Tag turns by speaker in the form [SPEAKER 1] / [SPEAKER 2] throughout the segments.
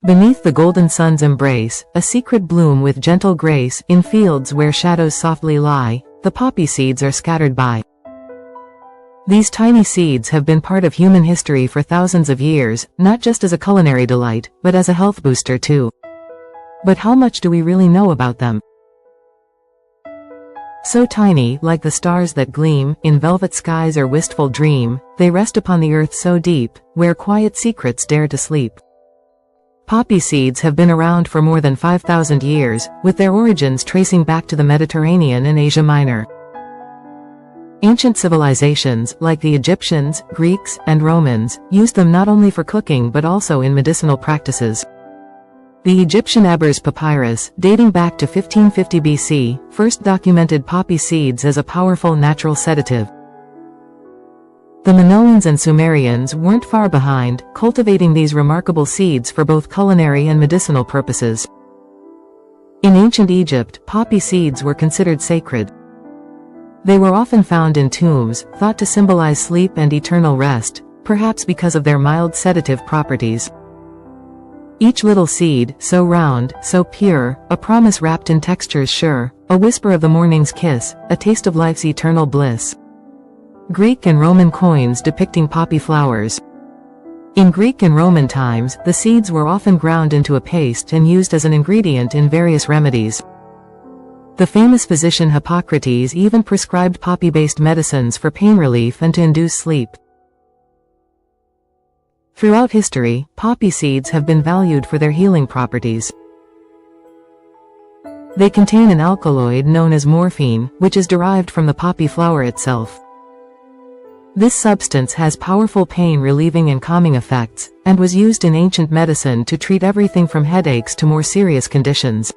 [SPEAKER 1] Beneath the golden sun's embrace, a secret bloom with gentle grace, in fields where shadows softly lie, the poppy seeds are scattered by. These tiny seeds have been part of human history for thousands of years, not just as a culinary delight, but as a health booster too. But how much do we really know about them? So tiny, like the stars that gleam, in velvet skies or wistful dream, they rest upon the earth so deep, where quiet secrets dare to sleep. Poppy seeds have been around for more than 5,000 years, with their origins tracing back to the Mediterranean and Asia Minor. Ancient civilizations, like the Egyptians, Greeks, and Romans, used them not only for cooking but also in medicinal practices. The Egyptian Ebers papyrus, dating back to 1550 BC, first documented poppy seeds as a powerful natural sedative. The Minoans and Sumerians weren't far behind, cultivating these remarkable seeds for both culinary and medicinal purposes. In ancient Egypt, poppy seeds were considered sacred. They were often found in tombs, thought to symbolize sleep and eternal rest, perhaps because of their mild sedative properties. Each little seed, so round, so pure, a promise wrapped in textures sure, a whisper of the morning's kiss, a taste of life's eternal bliss. Greek and Roman coins depicting poppy flowers. In Greek and Roman times, the seeds were often ground into a paste and used as an ingredient in various remedies. The famous physician Hippocrates even prescribed poppy-based medicines for pain relief and to induce sleep. Throughout history, poppy seeds have been valued for their healing properties. They contain an alkaloid known as morphine, which is derived from the poppy flower itself. This substance has powerful pain-relieving and calming effects, and was used in ancient medicine to treat everything from headaches to more serious conditions.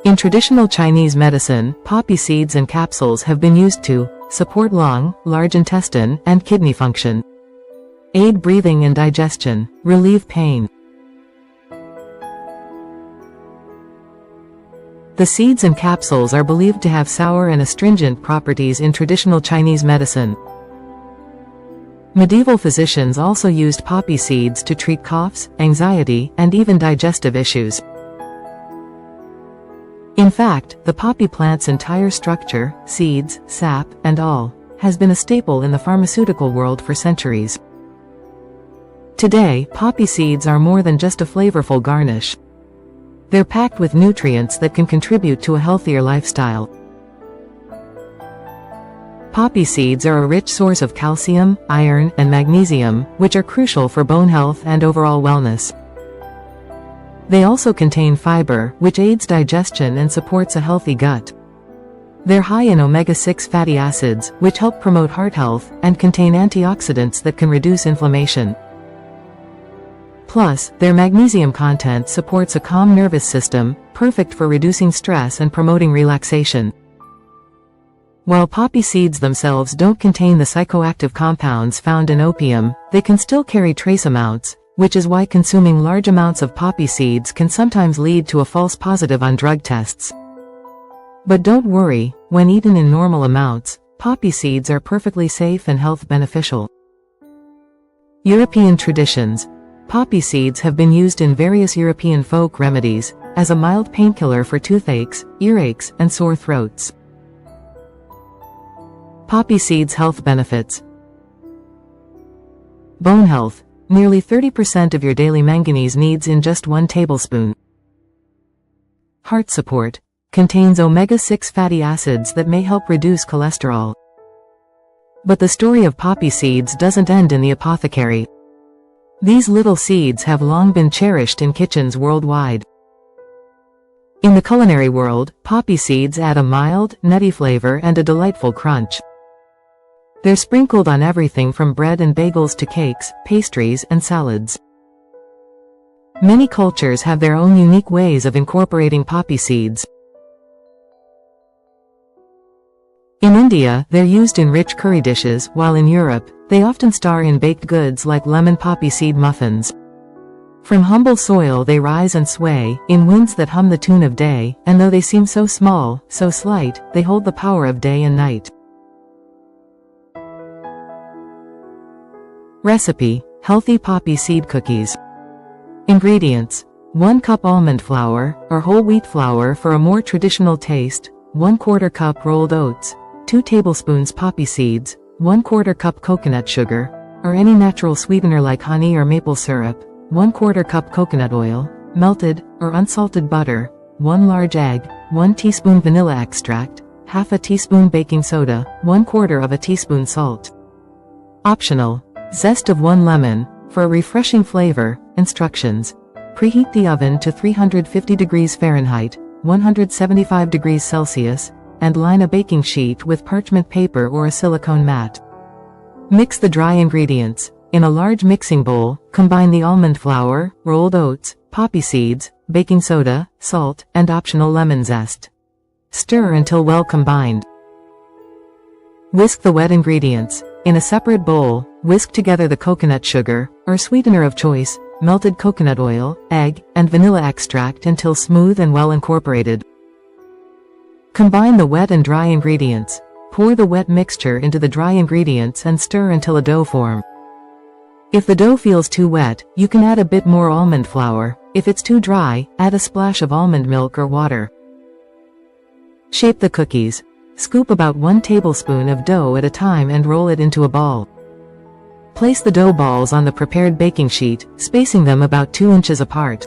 [SPEAKER 1] In traditional Chinese medicine, poppy seeds and capsules have been used to support lung, large intestine, and kidney function, aid breathing and digestion, relieve pain. The seeds and capsules are believed to have sour and astringent properties in traditional Chinese medicine. Medieval physicians also used poppy seeds to treat coughs, anxiety, and even digestive issues. In fact, the poppy plant's entire structure, seeds, sap, and all, has been a staple in the pharmaceutical world for centuries. Today, poppy seeds are more than just a flavorful garnish. They're packed with nutrients that can contribute to a healthier lifestyle. Poppy seeds are a rich source of calcium, iron, and magnesium, which are crucial for bone health and overall wellness. They also contain fiber, which aids digestion and supports a healthy gut. They're high in omega-6 fatty acids, which help promote heart health, and contain antioxidants that can reduce inflammation. Plus, their magnesium content supports a calm nervous system, perfect for reducing stress and promoting relaxation. While poppy seeds themselves don't contain the psychoactive compounds found in opium, they can still carry trace amounts, which is why consuming large amounts of poppy seeds can sometimes lead to a false positive on drug tests. But don't worry, when eaten in normal amounts, poppy seeds are perfectly safe and health beneficial. European traditions. Poppy seeds have been used in various European folk remedies, as a mild painkiller for toothaches, earaches, and sore throats. Poppy seeds' health benefits. Bone health. Nearly 30% of your daily manganese needs in just 1 tablespoon. Heart support. Contains omega-6 fatty acids that may help reduce cholesterol. But the story of poppy seeds doesn't end in the apothecary. These little seeds have long been cherished in kitchens worldwide. In the culinary world, poppy seeds add a mild, nutty flavor and a delightful crunch. They're sprinkled on everything from bread and bagels to cakes, pastries, and salads. Many cultures have their own unique ways of incorporating poppy seeds. In India, they're used in rich curry dishes, while in Europe, they often star in baked goods like lemon poppy seed muffins. From humble soil they rise and sway, in winds that hum the tune of day, and though they seem so small, so slight, they hold the power of day and night. Recipe: healthy poppy seed cookies. Ingredients: 1 cup almond flour, or whole wheat flour for a more traditional taste, 1/4 cup rolled oats, 2 tablespoons poppy seeds, 1/4 cup coconut sugar, or any natural sweetener like honey or maple syrup, 1/4 cup coconut oil, melted or unsalted butter, 1 large egg, 1 teaspoon vanilla extract, half a teaspoon baking soda, 1/4 teaspoon salt. Optional. Zest of 1 lemon, for a refreshing flavor. Instructions. Preheat the oven to 350 degrees Fahrenheit, 175 degrees Celsius, and line a baking sheet with parchment paper or a silicone mat. Mix the dry ingredients. In a large mixing bowl, combine the almond flour, rolled oats, poppy seeds, baking soda, salt, and optional lemon zest. Stir until well combined. Whisk the wet ingredients. In a separate bowl, whisk together the coconut sugar, or sweetener of choice, melted coconut oil, egg, and vanilla extract until smooth and well incorporated. Combine the wet and dry ingredients. Pour the wet mixture into the dry ingredients and stir until a dough forms. If the dough feels too wet, you can add a bit more almond flour. If it's too dry, add a splash of almond milk or water. Shape the cookies. Scoop about 1 tablespoon of dough at a time and roll it into a ball. Place the dough balls on the prepared baking sheet, spacing them about 2 inches apart.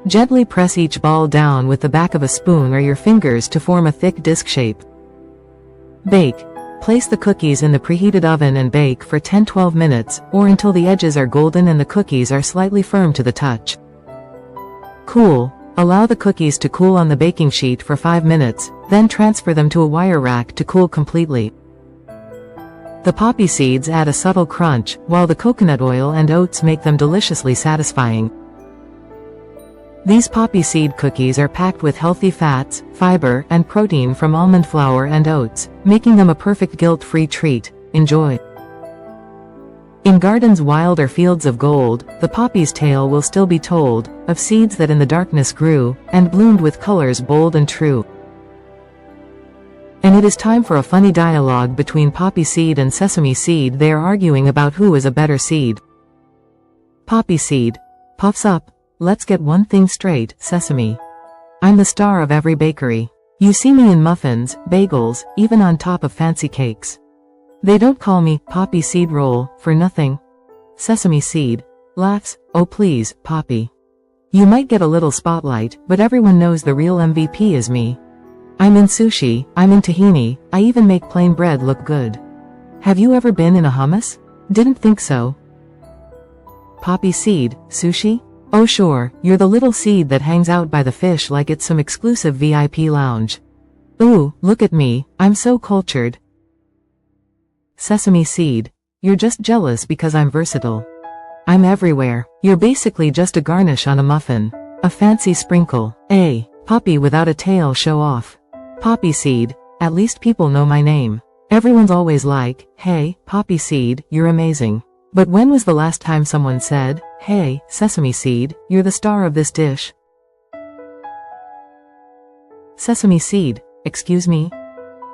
[SPEAKER 1] Gently press each ball down with the back of a spoon or your fingers to form a thick disc shape. Bake. Place the cookies in the preheated oven and bake for 10–12 minutes, or until the edges are golden and the cookies are slightly firm to the touch. Cool. Allow the cookies to cool on the baking sheet for 5 minutes, then transfer them to a wire rack to cool completely. The poppy seeds add a subtle crunch, while the coconut oil and oats make them deliciously satisfying. These poppy seed cookies are packed with healthy fats, fiber, and protein from almond flour and oats, making them a perfect guilt-free treat. Enjoy. In gardens wild or fields of gold, the poppy's tale will still be told, of seeds that in the darkness grew, and bloomed with colors bold and true. And it is time for a funny dialogue between poppy seed and sesame seed. They are arguing about who is a better seed. Poppy seed. Puffs up. Let's get one thing straight, sesame. I'm the star of every bakery. You see me in muffins, bagels, even on top of fancy cakes. They don't call me poppy seed roll for nothing. Sesame seed. Laughs. Oh please, Poppy. You might get a little spotlight, but everyone knows the real MVP is me. I'm in sushi, I'm in tahini, I even make plain bread look good. Have you ever been in a hummus? Didn't think so. Poppy seed, sushi? Oh sure, you're the little seed that hangs out by the fish like it's some exclusive VIP lounge. Ooh, look at me, I'm so cultured. Sesame seed. You're just jealous because I'm versatile. I'm everywhere. You're basically just a garnish on a muffin. A fancy sprinkle. A poppy without a tail show off. Poppy seed. At least people know my name. Everyone's always like, hey, poppy seed, you're amazing. But when was the last time someone said, hey, sesame seed, you're the star of this dish? Sesame seed. Excuse me?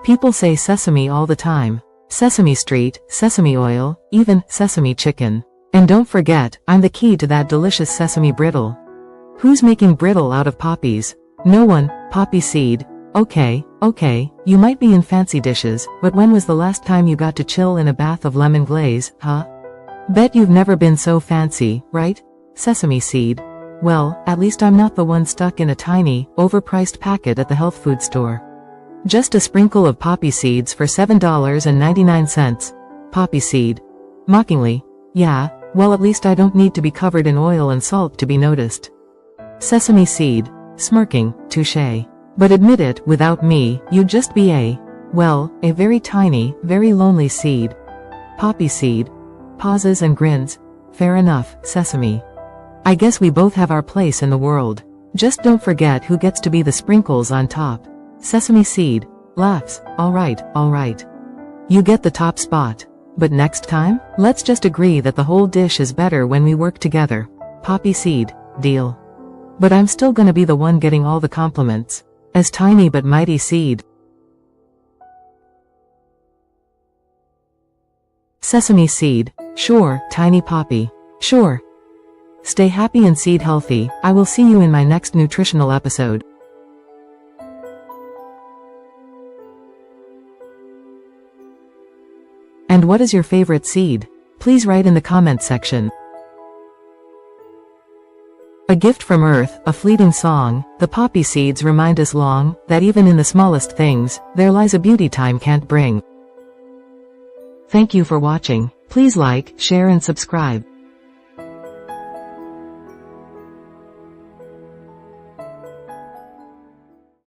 [SPEAKER 1] People say sesame all the time. Sesame Street, sesame oil, even sesame chicken. And don't forget, I'm the key to that delicious sesame brittle. Who's making brittle out of poppies? No one. Poppy seed. Okay, you might be in fancy dishes, but when was the last time you got to chill in a bath of lemon glaze, huh? Bet you've never been so fancy, right? Sesame seed. Well, at least I'm not the one stuck in a tiny, overpriced packet at the health food store. Just a sprinkle of poppy seeds for $7.99. Poppy seed. Mockingly. Yeah, well at least I don't need to be covered in oil and salt to be noticed. Sesame seed. Smirking. Touché. But admit it, without me, you'd just be a very tiny, very lonely seed. Poppy seed. Pauses and grins. Fair enough, sesame. I guess we both have our place in the world. Just don't forget who gets to be the sprinkles on top. Sesame seed. Laughs. Alright. You get the top spot. But next time, let's just agree that the whole dish is better when we work together. Poppy seed. Deal. But I'm still gonna be the one getting all the compliments. As tiny but mighty seed. Sesame seed. Sure, tiny poppy. Sure. Stay happy and seed healthy. I will see you in my next nutritional episode. And what is your favorite seed? Please write in the comment section. A gift from Earth, a fleeting song. The poppy seeds remind us long, that even in the smallest things, there lies a beauty time can't bring. Thank you for watching. Please like, share and subscribe.